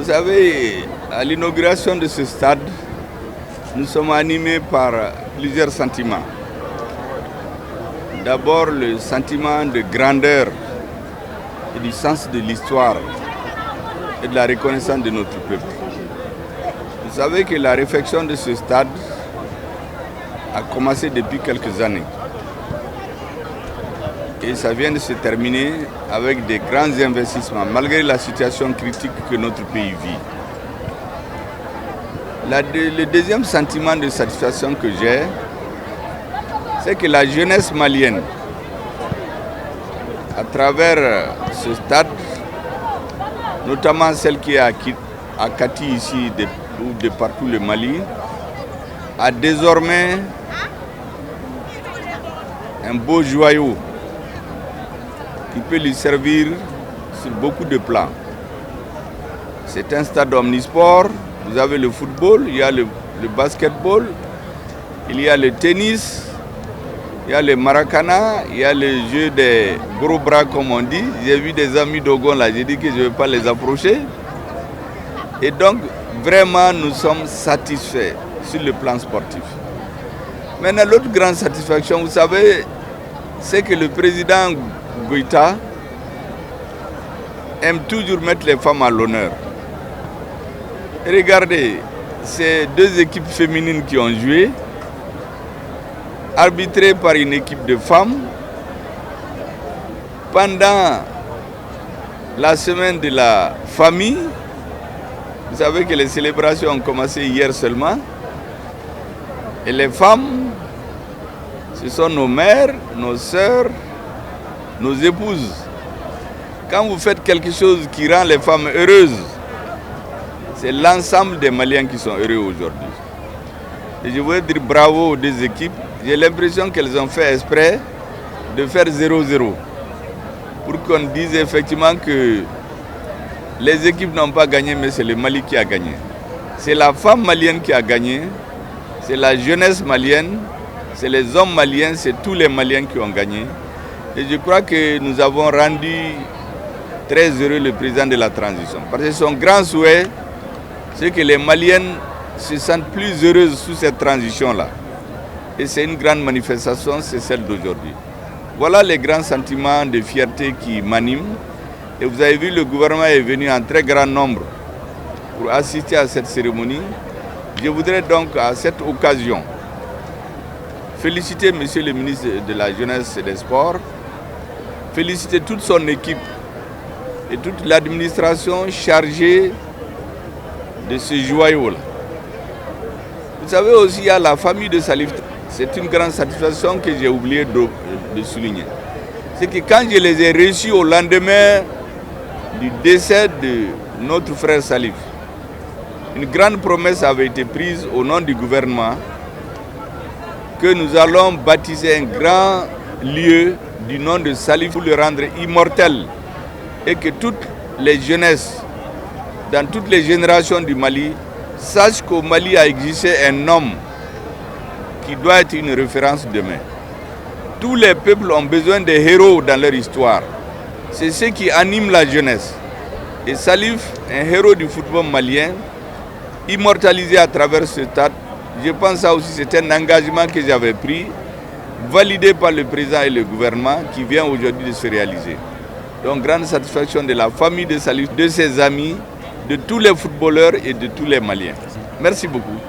Vous savez, à l'inauguration de ce stade, nous sommes animés par plusieurs sentiments. D'abord, le sentiment de grandeur et du sens de l'histoire et de la reconnaissance de notre peuple. Vous savez que la réflexion de ce stade a commencé depuis quelques années. Et ça vient de se terminer avec des grands investissements, malgré la situation critique que notre pays vit. Le deuxième sentiment de satisfaction que j'ai, c'est que la jeunesse malienne, à travers ce stade, notamment celle qui est à Kati ici ou de partout le Mali, a désormais un beau joyau qui peut lui servir sur beaucoup de plans. C'est un stade omnisport. Vous avez le football, il y a le basketball, il y a le tennis, il y a le maracana, il y a le jeu des gros bras comme on dit. J'ai vu des amis d'Ogon là, j'ai dit que je ne vais pas les approcher. Et donc, vraiment, nous sommes satisfaits sur le plan sportif. Maintenant, l'autre grande satisfaction, vous savez, c'est que le président Goïta aime toujours mettre les femmes à l'honneur. Regardez, ces deux équipes féminines qui ont joué, arbitrées par une équipe de femmes, pendant la semaine de la famille. Vous savez que les célébrations ont commencé hier seulement. Et les femmes, ce sont nos mères, nos sœurs, nos épouses. Quand vous faites quelque chose qui rend les femmes heureuses, c'est l'ensemble des Maliens qui sont heureux aujourd'hui. Et je voudrais dire bravo aux deux équipes. J'ai l'impression qu'elles ont fait exprès de faire 0-0. Pour qu'on dise effectivement que les équipes n'ont pas gagné, mais c'est le Mali qui a gagné. C'est la femme malienne qui a gagné, c'est la jeunesse malienne, c'est les hommes maliens, c'est tous les Maliens qui ont gagné. Et je crois que nous avons rendu très heureux le président de la transition. Parce que son grand souhait, c'est que les Maliennes se sentent plus heureuses sous cette transition-là. Et c'est une grande manifestation, c'est celle d'aujourd'hui. Voilà les grands sentiments de fierté qui m'animent. Et vous avez vu, le gouvernement est venu en très grand nombre pour assister à cette cérémonie. Je voudrais donc à cette occasion féliciter Monsieur le ministre de la Jeunesse et des Sports, féliciter toute son équipe et toute l'administration chargée de ce joyau-là. Vous savez aussi, il y a la famille de Salif. C'est une grande satisfaction que j'ai oublié de souligner. C'est que quand je les ai reçus au lendemain du décès de notre frère Salif, une grande promesse avait été prise au nom du gouvernement que nous allons baptiser un grand lieu du nom de Salif pour le rendre immortel et que toutes les jeunesses, dans toutes les générations du Mali, sachent qu'au Mali a existé un homme qui doit être une référence demain. Tous les peuples ont besoin de héros dans leur histoire. C'est ce qui anime la jeunesse. Et Salif, un héros du football malien, immortalisé à travers ce stade, je pense que ça aussi c'est un engagement que j'avais pris, validé par le président et le gouvernement, qui vient aujourd'hui de se réaliser. Donc grande satisfaction de la famille de Salif, de ses amis, de tous les footballeurs et de tous les Maliens. Merci beaucoup.